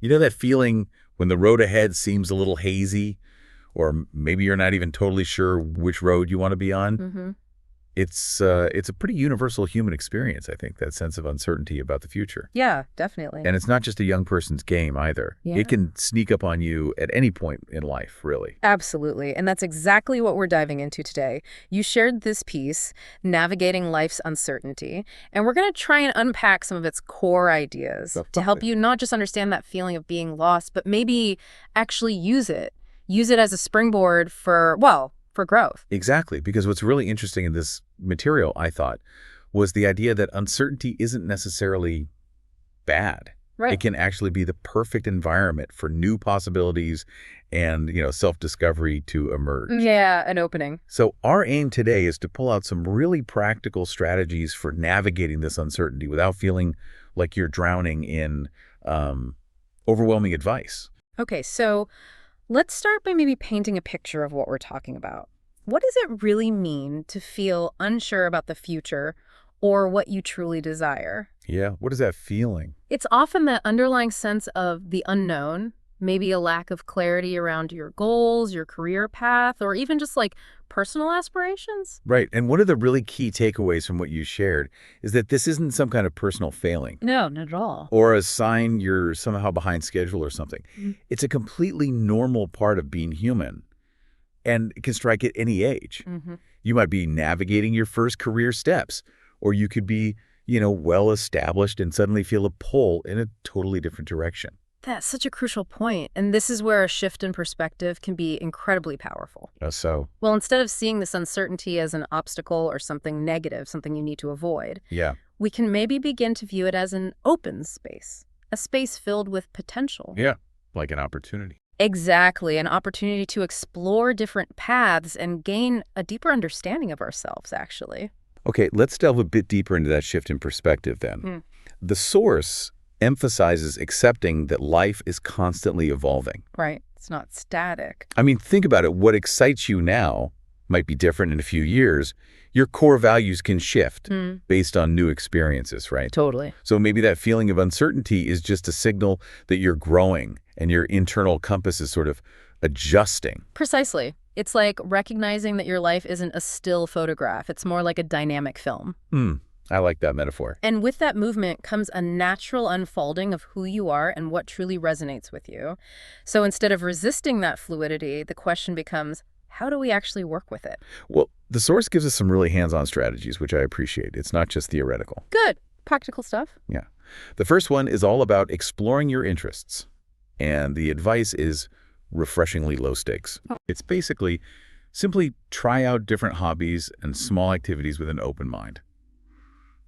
You know that feeling when the road ahead seems a little hazy, or maybe you're not even totally sure which road you want to be on? Mm-hmm. It's a pretty universal human experience, I think, that sense of uncertainty about the future. Yeah, definitely. And it's not just a young person's game either. Yeah. It can sneak up on you at any point in life, really. Absolutely. And that's exactly what we're diving into today. You shared this piece, Navigating Life's Uncertainty, and we're going to try and unpack some of its core ideas to help you not just understand that feeling of being lost, but maybe actually use it. Use it as a springboard for growth. Exactly, because what's really interesting in this material, I thought, was the idea that uncertainty isn't necessarily bad. Right. It can actually be the perfect environment for new possibilities and, self-discovery to emerge. Yeah, an opening. So our aim today is to pull out some really practical strategies for navigating this uncertainty without feeling like you're drowning in overwhelming advice. Okay, so let's start by maybe painting a picture of what we're talking about. What does it really mean to feel unsure about the future or what you truly desire? Yeah, what is that feeling? It's often that underlying sense of the unknown, maybe a lack of clarity around your goals, your career path, or even just like personal aspirations. Right, and one of the really key takeaways from what you shared is that this isn't some kind of personal failing No, not at all. or a sign you're somehow behind schedule or something. Mhm. It's a completely normal part of being human, and it can strike at any age. Mm-hmm. You might be navigating your first career steps, or you could be, well established and suddenly feel a pull in a totally different direction. That's such a crucial point, and this is where a shift in perspective can be incredibly powerful. So, Well, instead of seeing this uncertainty as an obstacle or something negative, something you need to avoid, yeah, we can maybe begin to view it as an open space, a space filled with potential. yeah, like an opportunity. Exactly, an opportunity to explore different paths and gain a deeper understanding of ourselves, actually. Okay, let's delve a bit deeper into that shift in perspective then. Hmm. The source emphasizes accepting that life is constantly evolving. Right. It's not static. I mean, think about it. What excites you now might be different in a few years. Your core values can shift based on new experiences, right? Totally. So maybe that feeling of uncertainty is just a signal that you're growing and your internal compass is sort of adjusting. Precisely. It's like recognizing that your life isn't a still photograph. It's more like a dynamic film. I like that metaphor. And with that movement comes a natural unfolding of who you are and what truly resonates with you. So instead of resisting that fluidity, the question becomes, how do we actually work with it? Well, the source gives us some really hands-on strategies, which I appreciate. It's not just theoretical. Good. Practical stuff. Yeah. The first one is all about exploring your interests. And the advice is refreshingly low stakes. It's basically simply try out different hobbies and small activities with an open mind.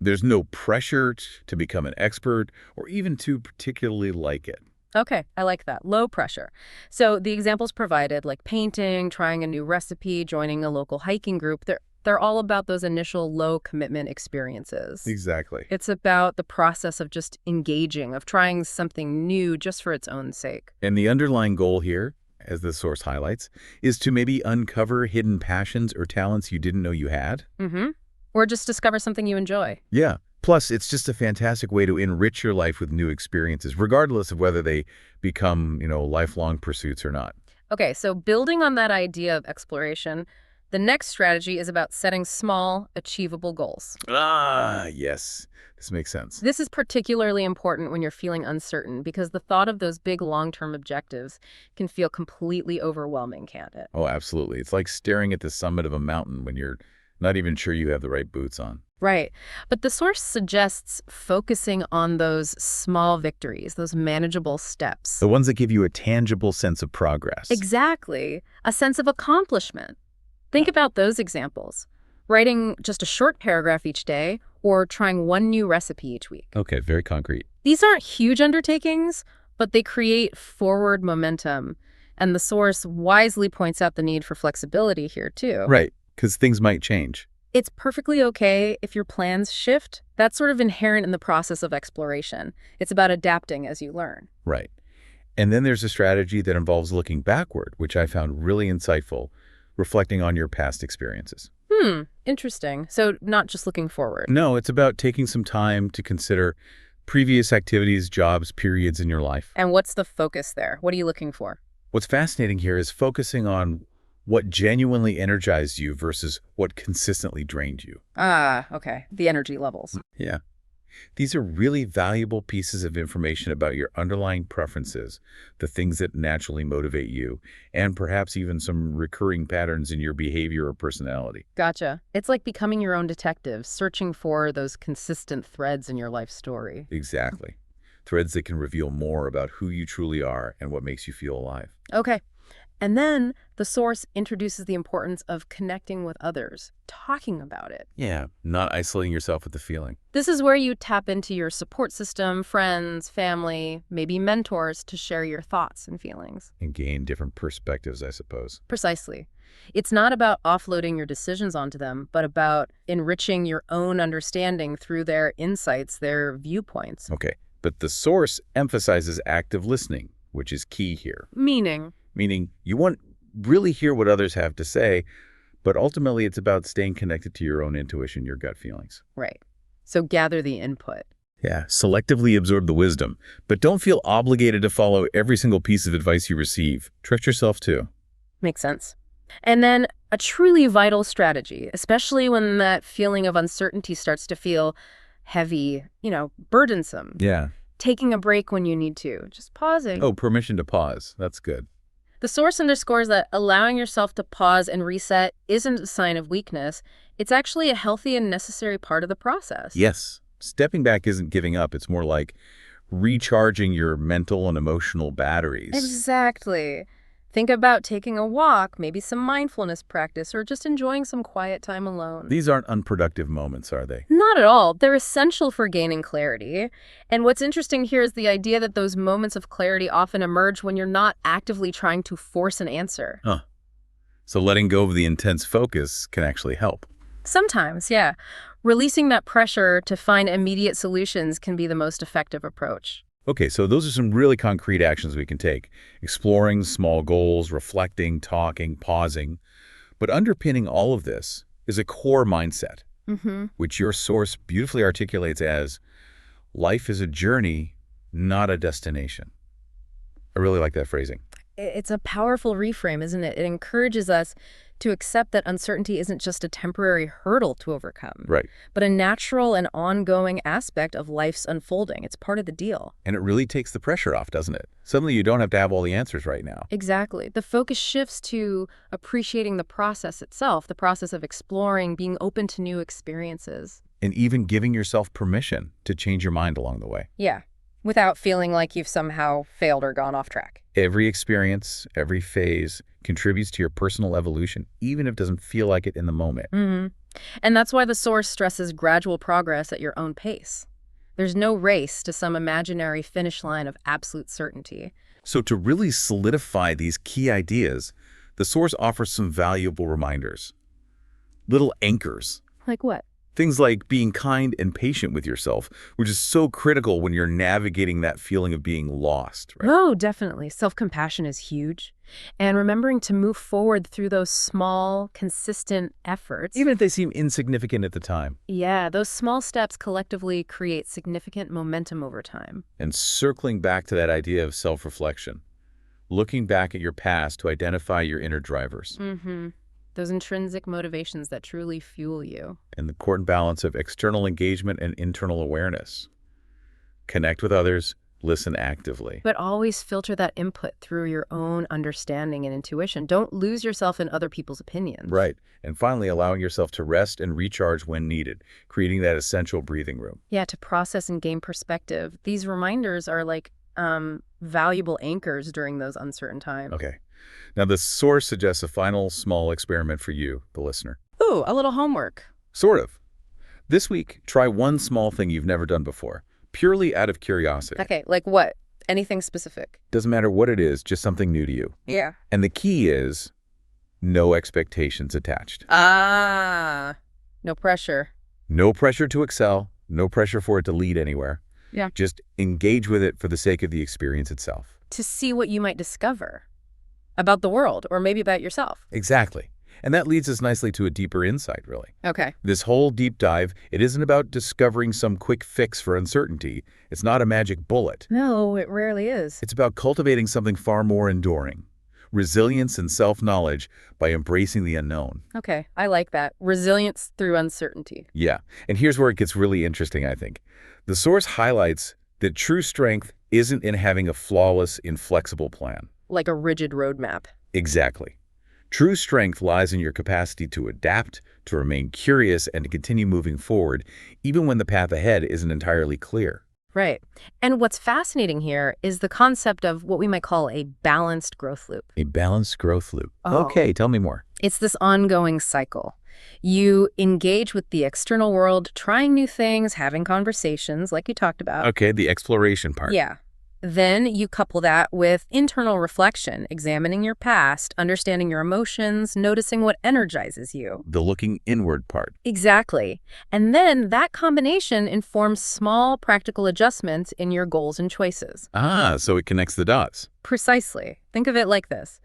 There's no pressure to become an expert or even to particularly like it. Okay, I like that. Low pressure. So the examples provided, like painting, trying a new recipe, joining a local hiking group, they're all about those initial low commitment experiences. Exactly. It's about the process of just engaging, of trying something new just for its own sake. And the underlying goal here, as the source highlights, is to maybe uncover hidden passions or talents you didn't know you had. Mm-hmm. Or just discover something you enjoy. Yeah. Plus, it's just a fantastic way to enrich your life with new experiences, regardless of whether they become, lifelong pursuits or not. Okay, so building on that idea of exploration, the next strategy is about setting small, achievable goals. Ah, yes. This makes sense. This is particularly important when you're feeling uncertain because the thought of those big long-term objectives can feel completely overwhelming, can't it? Oh, absolutely. It's like staring at the summit of a mountain when you're not even sure you have the right boots on. Right. But the source suggests focusing on those small victories, those manageable steps. The ones that give you a tangible sense of progress. Exactly. A sense of accomplishment. Think about those examples. Writing just a short paragraph each day or trying one new recipe each week. Okay, very concrete. These aren't huge undertakings, but they create forward momentum. And the source wisely points out the need for flexibility here, too. Right, because things might change. It's perfectly okay if your plans shift. That's sort of inherent in the process of exploration. It's about adapting as you learn. Right. And then there's a strategy that involves looking backward, which I found really insightful, reflecting on your past experiences. Interesting. So not just looking forward. No, it's about taking some time to consider Previous activities, jobs, periods in your life. And what's the focus there? What are you looking for? What's fascinating here is focusing on what genuinely energized you versus what consistently drained you. Ah, okay. The energy levels. Yeah. These are really valuable pieces of information about your underlying preferences, the things that naturally motivate you, and perhaps even some recurring patterns in your behavior or personality. Gotcha. It's like becoming your own detective, searching for those consistent threads in your life story. Exactly. Threads that can reveal more about who you truly are and what makes you feel alive. Okay. And then the source introduces the importance of connecting with others, talking about it. Yeah, not isolating yourself with the feeling. This is where you tap into your support system, friends, family, maybe mentors to share your thoughts and feelings. And gain different perspectives, I suppose. Precisely. It's not about offloading your decisions onto them, but about enriching your own understanding through their insights, their viewpoints. Okay, but the source emphasizes active listening, which is key here. Meaning you want really hear what others have to say, but ultimately it's about staying connected to your own intuition, your gut feelings. Right. So gather the input. Yeah, selectively absorb the wisdom, but don't feel obligated to follow every single piece of advice you receive. Trust yourself too. Makes sense. And then a truly vital strategy, especially when that feeling of uncertainty starts to feel heavy, burdensome. Yeah. Taking a break when you need to. Just pausing. Oh, permission to pause. That's good. The source underscores that allowing yourself to pause and reset isn't a sign of weakness. It's actually a healthy and necessary part of the process. Yes. Stepping back isn't giving up. It's more like recharging your mental and emotional batteries. Exactly. Think about taking a walk, maybe some mindfulness practice, or just enjoying some quiet time alone. These aren't unproductive moments, are they? Not at all. They're essential for gaining clarity. And what's interesting here is the idea that those moments of clarity often emerge when you're not actively trying to force an answer. Huh. So letting go of the intense focus can actually help. Sometimes, yeah. Releasing that pressure to find immediate solutions can be the most effective approach. Okay, so those are some really concrete actions we can take. Exploring small goals, reflecting, talking, pausing. But underpinning all of this is a core mindset, which your source beautifully articulates as, life is a journey, not a destination. I really like that phrasing. It's a powerful reframe, isn't it? It encourages us to accept that uncertainty isn't just a temporary hurdle to overcome, Right. but a natural and ongoing aspect of life's unfolding. It's part of the deal. And it really takes the pressure off, doesn't it? Suddenly you don't have to have all the answers right now. Exactly. The focus shifts to appreciating the process itself, the process of exploring, being open to new experiences. And even giving yourself permission to change your mind along the way. Yeah, without feeling like you've somehow failed or gone off track. Every experience, every phase contributes to your personal evolution, even if it doesn't feel like it in the moment. And that's why the source stresses gradual progress at your own pace. There's no race to some imaginary finish line of absolute certainty. So to really solidify these key ideas, the source offers some valuable reminders. Little anchors. Like what? Things like being kind and patient with yourself, which is so critical when you're navigating that feeling of being lost. Right? Oh, definitely. Self-compassion is huge. And remembering to move forward through those small, consistent efforts. Even if they seem insignificant at the time. Yeah, those small steps collectively create significant momentum over time. And circling back to that idea of self-reflection, looking back at your past to identify your inner drivers. Those intrinsic motivations that truly fuel you. And the important balance of external engagement and internal awareness. Connect with others, listen actively. But always filter that input through your own understanding and intuition. Don't lose yourself in other people's opinions. Right. And finally, allowing yourself to rest and recharge when needed, creating that essential breathing room. Yeah, to process and gain perspective. These reminders are like valuable anchors during those uncertain times. Okay. Now, the source suggests a final small experiment for you, the listener. Ooh, a little homework. Sort of. This week, try one small thing you've never done before, purely out of curiosity. Okay, like what? Anything specific? Doesn't matter what it is, just something new to you. Yeah. And the key is no expectations attached. Ah, no pressure. No pressure to excel, no pressure for it to lead anywhere. Yeah. Just engage with it for the sake of the experience itself. To see what you might discover about the world or maybe about yourself. Exactly. And that leads us nicely to a deeper insight, really. Okay. This whole deep dive, it isn't about discovering some quick fix for uncertainty. It's not a magic bullet. No, it rarely is. It's about cultivating something far more enduring. Resilience and self-knowledge by embracing the unknown. Okay, I like that. Resilience through uncertainty. Yeah, and here's where it gets really interesting, I think. The source highlights that true strength isn't in having a flawless, inflexible plan. Like a rigid roadmap. Exactly. True strength lies in your capacity to adapt, to remain curious, and to continue moving forward, even when the path ahead isn't entirely clear. Right. And what's fascinating here is the concept of what we might call a balanced growth loop. A balanced growth loop. Oh. Okay, tell me more. It's this ongoing cycle. You engage with the external world, trying new things, having conversations like you talked about. Okay, the exploration part. Yeah. Then you couple that with internal reflection, examining your past, understanding your emotions, noticing what energizes you. The looking inward part. Exactly. And then that combination informs small practical adjustments in your goals and choices. Ah, so it connects the dots. Precisely. Think of it like this.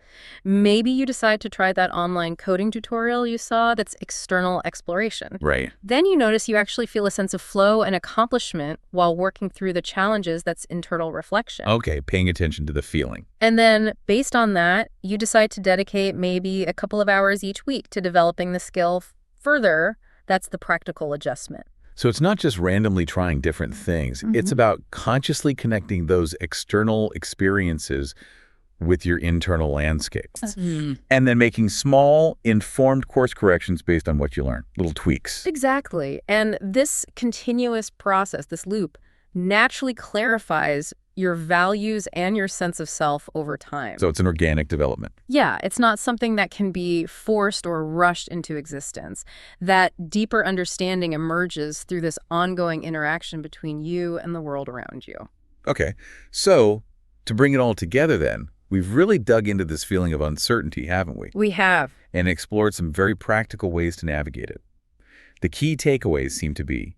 Maybe you decide to try that online coding tutorial you saw that's external exploration. Right. Then you notice you actually feel a sense of flow and accomplishment while working through the challenges that's internal reflection. Okay, paying attention to the feeling. And then, based on that, you decide to dedicate maybe a couple of hours each week to developing the skill further. That's the practical adjustment. So it's not just randomly trying different things. It's about consciously connecting those external experiences with your internal landscape. And then making small, informed course corrections based on what you learn. Little tweaks. Exactly. And this continuous process, this loop, naturally clarifies your values and your sense of self over time. So it's an organic development. Yeah, it's not something that can be forced or rushed into existence. That deeper understanding emerges through this ongoing interaction between you and the world around you. Okay, so to bring it all together then, we've really dug into this feeling of uncertainty, haven't we? We have. And explored some very practical ways to navigate it. The key takeaways seem to be: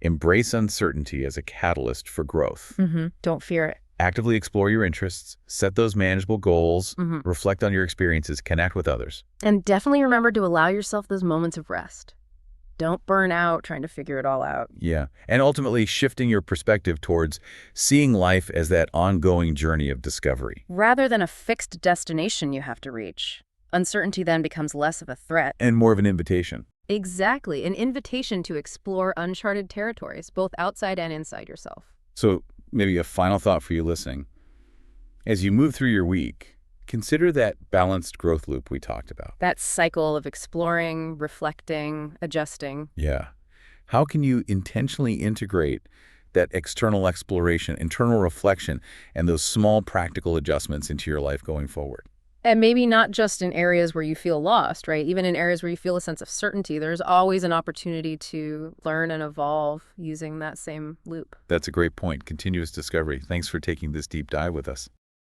embrace uncertainty as a catalyst for growth. Don't fear it. Actively explore your interests, set those manageable goals, reflect on your experiences, connect with others. And definitely remember to allow yourself those moments of rest. Don't burn out trying to figure it all out. Yeah, and ultimately shifting your perspective towards seeing life as that ongoing journey of discovery. Rather than a fixed destination you have to reach, uncertainty then becomes less of a threat. And more of an invitation. Exactly, an invitation to explore uncharted territories, both outside and inside yourself. So maybe a final thought for you listening. As you move through your week, consider that balanced growth loop we talked about. That cycle of exploring, reflecting, adjusting. Yeah. How can you intentionally integrate that external exploration, internal reflection, and those small practical adjustments into your life going forward? And maybe not just in areas where you feel lost, right? Even in areas where you feel a sense of certainty, there's always an opportunity to learn and evolve using that same loop. That's a great point. Continuous discovery. Thanks for taking this deep dive with us.